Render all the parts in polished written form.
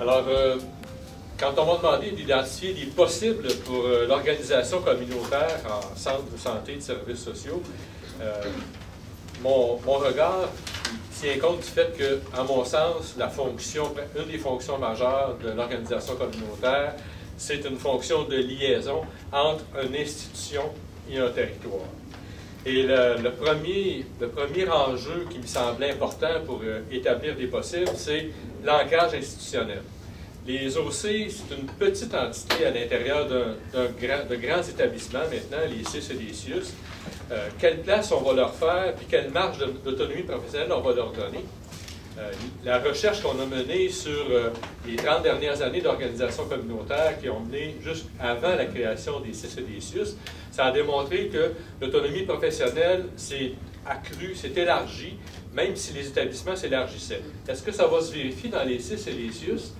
Alors, quand on m'a demandé d'identifier des possibles pour l'organisation communautaire en centre de santé et de services sociaux, mon regard tient compte du fait que, à mon sens, une des fonctions majeures de l'organisation communautaire, c'est une fonction de liaison entre une institution et un territoire. Et le premier enjeu qui me semblait important pour établir des possibles, c'est l'ancrage institutionnel. Les OC, c'est une petite entité à l'intérieur de grands établissements maintenant, les CIUS et les CIUS. Quelle place on va leur faire, puis quelle marge d'autonomie professionnelle on va leur donner. La recherche qu'on a menée sur les 30 dernières années d'organisation communautaire qui ont mené juste avant la création des CIUS et des CIUS, ça a démontré que l'autonomie professionnelle s'est accrue, s'est élargie, même si les établissements s'élargissaient. Est-ce que ça va se vérifier dans les CIUS et les CIUS?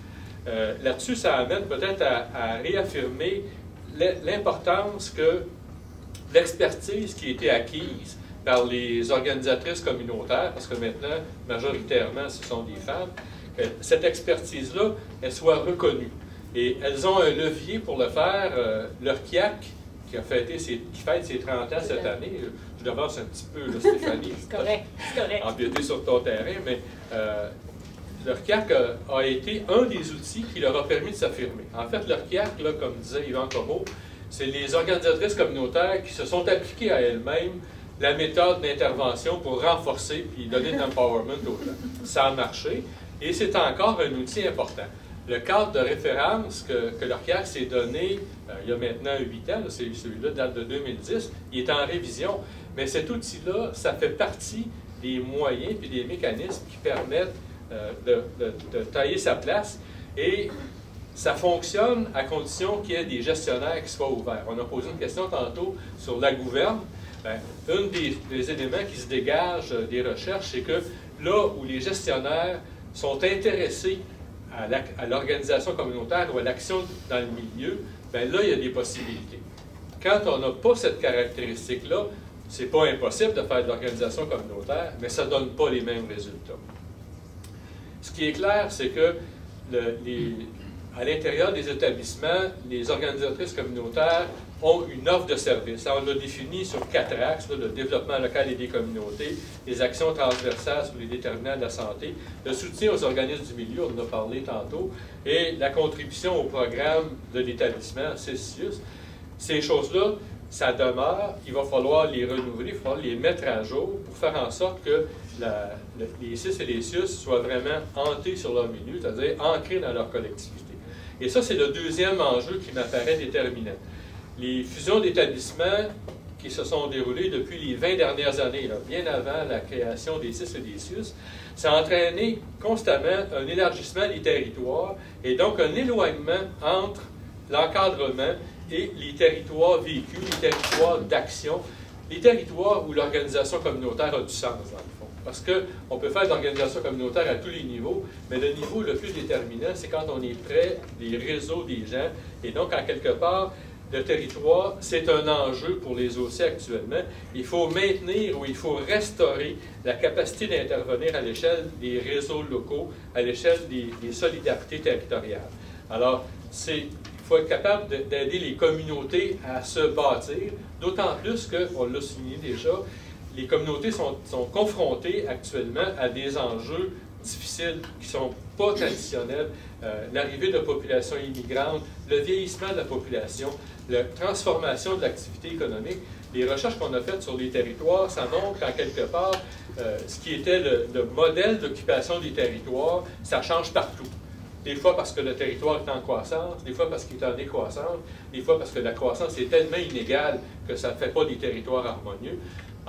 Là-dessus, ça amène peut-être à réaffirmer l'importance que l'expertise qui a été acquise par les organisatrices communautaires, parce que maintenant, majoritairement, ce sont des femmes, que cette expertise-là, elle soit reconnue. Et elles ont un levier pour le faire. Leur CIAC, qui fête ses 30 ans cette année, je devance un petit peu, là, Stéphanie, c'est correct, empiéter sur ton terrain, mais leur CIAC a été un des outils qui leur a permis de s'affirmer. En fait, leur CIAC, là, comme disait Yvan Comeau, c'est les organisatrices communautaires qui se sont appliquées à elles-mêmes la méthode d'intervention pour renforcer et donner de l'empowerment aux gens. Ça a marché et c'est encore un outil important. Le cadre de référence que l'ORCAC s'est donné il y a maintenant 8 ans, celui-là date de 2010, il est en révision, mais cet outil-là, ça fait partie des moyens et des mécanismes qui permettent de tailler sa place et ça fonctionne à condition qu'il y ait des gestionnaires qui soient ouverts. On a posé une question tantôt sur la gouverne. Un des éléments qui se dégagent des recherches, c'est que là où les gestionnaires sont intéressés à l'organisation communautaire ou à l'action dans le milieu, bien là, il y a des possibilités. Quand on n'a pas cette caractéristique-là, c'est pas impossible de faire de l'organisation communautaire, mais ça ne donne pas les mêmes résultats. Ce qui est clair, c'est que à l'intérieur des établissements, les organisatrices communautaires ont une offre de services. On l'a défini sur 4 axes, le développement local et des communautés, les actions transversales sur les déterminants de la santé, le soutien aux organismes du milieu, on en a parlé tantôt, et la contribution au programme de l'établissement, CIUS. Ces choses-là, ça demeure, il va falloir les renouveler, il va falloir les mettre à jour pour faire en sorte que les CIS et les CIUS soient vraiment hantés sur leur milieu, c'est-à-dire ancrés dans leur collectivité. Et ça, c'est le deuxième enjeu qui m'apparaît déterminant. Les fusions d'établissements qui se sont déroulées depuis les 20 dernières années, là, bien avant la création des CIS et des CIUS, ça a entraîné constamment un élargissement des territoires et donc un éloignement entre l'encadrement et les territoires vécus, les territoires d'action, les territoires où l'organisation communautaire a du sens, dans le fond. Parce qu'on peut faire de l'organisation communautaire à tous les niveaux, mais le niveau le plus déterminant, c'est quand on est près des réseaux des gens. Et donc, en quelque part, le territoire, c'est un enjeu pour les OC actuellement. Il faut maintenir ou il faut restaurer la capacité d'intervenir à l'échelle des réseaux locaux, à l'échelle des solidarités territoriales. Alors, il faut être capable d'aider les communautés à se bâtir, d'autant plus qu'on l'a souligné déjà, les communautés sont confrontées actuellement à des enjeux difficiles qui ne sont pas traditionnels. L'arrivée de populations immigrantes, le vieillissement de la population, la transformation de l'activité économique. Les recherches qu'on a faites sur les territoires, ça montre qu'en quelque part, ce qui était le modèle d'occupation des territoires, ça change partout. Des fois parce que le territoire est en croissance, des fois parce qu'il est en décroissance, des fois parce que la croissance est tellement inégale que ça ne fait pas des territoires harmonieux.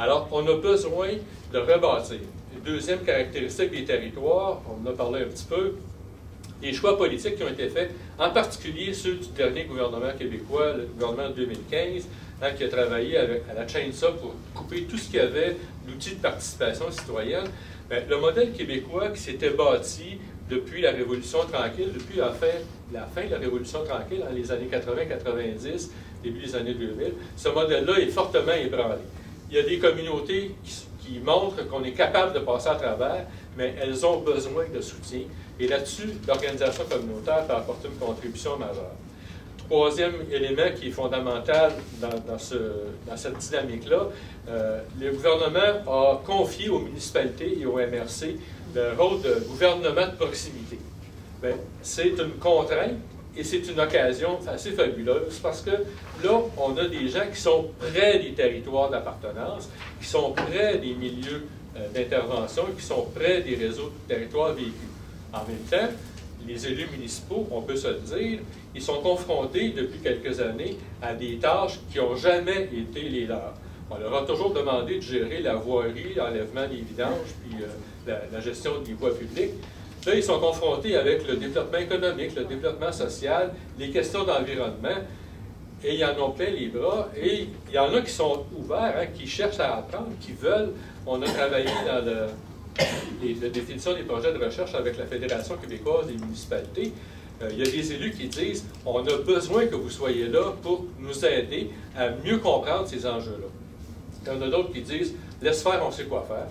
Alors, on a besoin de rebâtir. Deuxième caractéristique des territoires, on en a parlé un petit peu, les choix politiques qui ont été faits, en particulier ceux du dernier gouvernement québécois, le gouvernement de 2015, qui a travaillé à la chaîne-ça pour couper tout ce qu'il y avait d'outils de participation citoyenne. Bien, le modèle québécois qui s'était bâti depuis la Révolution tranquille, depuis la fin de la Révolution tranquille, dans les années 80-90, début des années 2000, ce modèle-là est fortement ébranlé. Il y a des communautés qui qui montrent qu'on est capable de passer à travers, mais elles ont besoin de soutien. Et là-dessus, l'organisation communautaire peut apporter une contribution majeure. Troisième élément qui est fondamental dans cette dynamique-là, le gouvernement a confié aux municipalités et au MRC le rôle de gouvernement de proximité. C'est une contrainte et c'est une occasion assez fabuleuse parce que là, on a des gens qui sont près des territoires d'appartenance, qui sont près des milieux d'intervention, qui sont près des réseaux de territoires vécus. En même temps, les élus municipaux, on peut se le dire, ils sont confrontés depuis quelques années à des tâches qui n'ont jamais été les leurs. On leur a toujours demandé de gérer la voirie, l'enlèvement des vidanges, puis la gestion des voies publiques. Là, ils sont confrontés avec le développement économique, le développement social, les questions d'environnement, et ils en ont plein les bras. Et il y en a qui sont ouverts, hein, qui cherchent à apprendre, qui veulent. On a travaillé dans la définition des projets de recherche avec la Fédération québécoise des municipalités. Il y a des élus qui disent « on a besoin que vous soyez là pour nous aider à mieux comprendre ces enjeux-là ». Il y en a d'autres qui disent « laisse faire, on sait quoi faire ».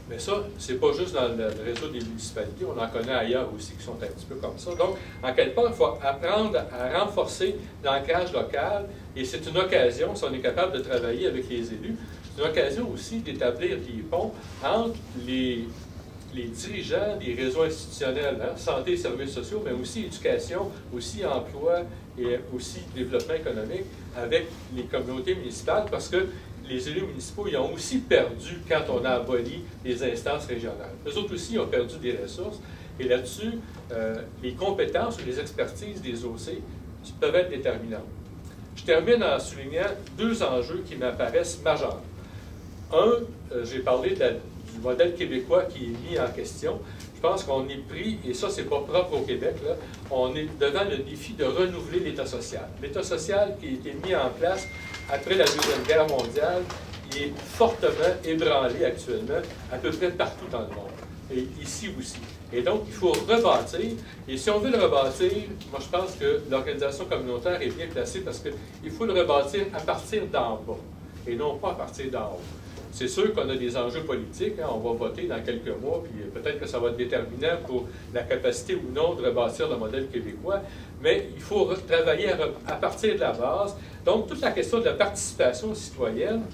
Mais ça, c'est pas juste dans le réseau des municipalités, on en connaît ailleurs aussi qui sont un petit peu comme ça. Donc, en quelque part, il faut apprendre à renforcer l'ancrage local, et c'est une occasion, si on est capable de travailler avec les élus, c'est une occasion aussi d'établir des ponts entre les dirigeants des réseaux institutionnels, hein, santé et services sociaux, mais aussi éducation, aussi emploi et aussi développement économique avec les communautés municipales, parce que les élus municipaux, ils ont aussi perdu quand on a aboli les instances régionales. Eux autres aussi ont perdu des ressources. Et là-dessus, les compétences ou les expertises des OC peuvent être déterminantes. Je termine en soulignant deux enjeux qui m'apparaissent majeurs. Un, j'ai parlé du modèle québécois qui est mis en question. Je pense qu'on est pris, et ça, c'est pas propre au Québec, là, on est devant le défi de renouveler l'État social. L'État social qui a été mis en place après la Deuxième Guerre mondiale, il est fortement ébranlé actuellement à peu près partout dans le monde, et ici aussi. Et donc, il faut rebâtir, et si on veut le rebâtir, moi je pense que l'organisation communautaire est bien placée parce qu'il faut le rebâtir à partir d'en bas, et non pas à partir d'en haut. C'est sûr qu'on a des enjeux politiques, hein, on va voter dans quelques mois, puis peut-être que ça va être déterminant pour la capacité ou non de rebâtir le modèle québécois, mais il faut travailler à partir de la base. Donc, toute la question de la participation citoyenne,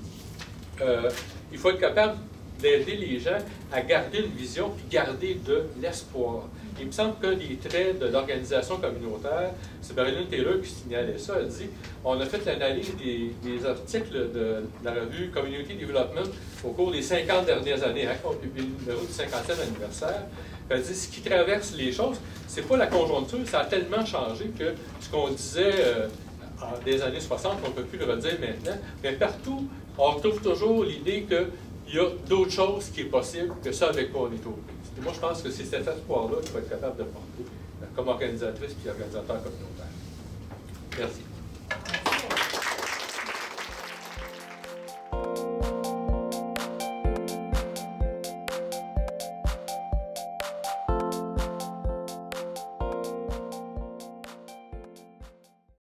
il faut être capable d'aider les gens à garder une vision puis garder de l'espoir. Il me semble qu'un des traits de l'organisation communautaire, c'est Marilyn Taylor qui signalait ça, elle dit on a fait l'analyse des articles de la revue Community Development au cours des 50 dernières années, hein, on publie le numéro du 50e anniversaire. Elle dit ce qui traverse les choses, c'est pas la conjoncture, ça a tellement changé que ce qu'on disait des années 60, on ne peut plus le redire maintenant, mais partout, on retrouve toujours l'idée qu'il y a d'autres choses qui est possible que ça avec quoi on est aux prises. Et moi, je pense que c'est cet espoir-là qu'il faut être capable de porter comme organisatrice et organisateur communautaire. Merci.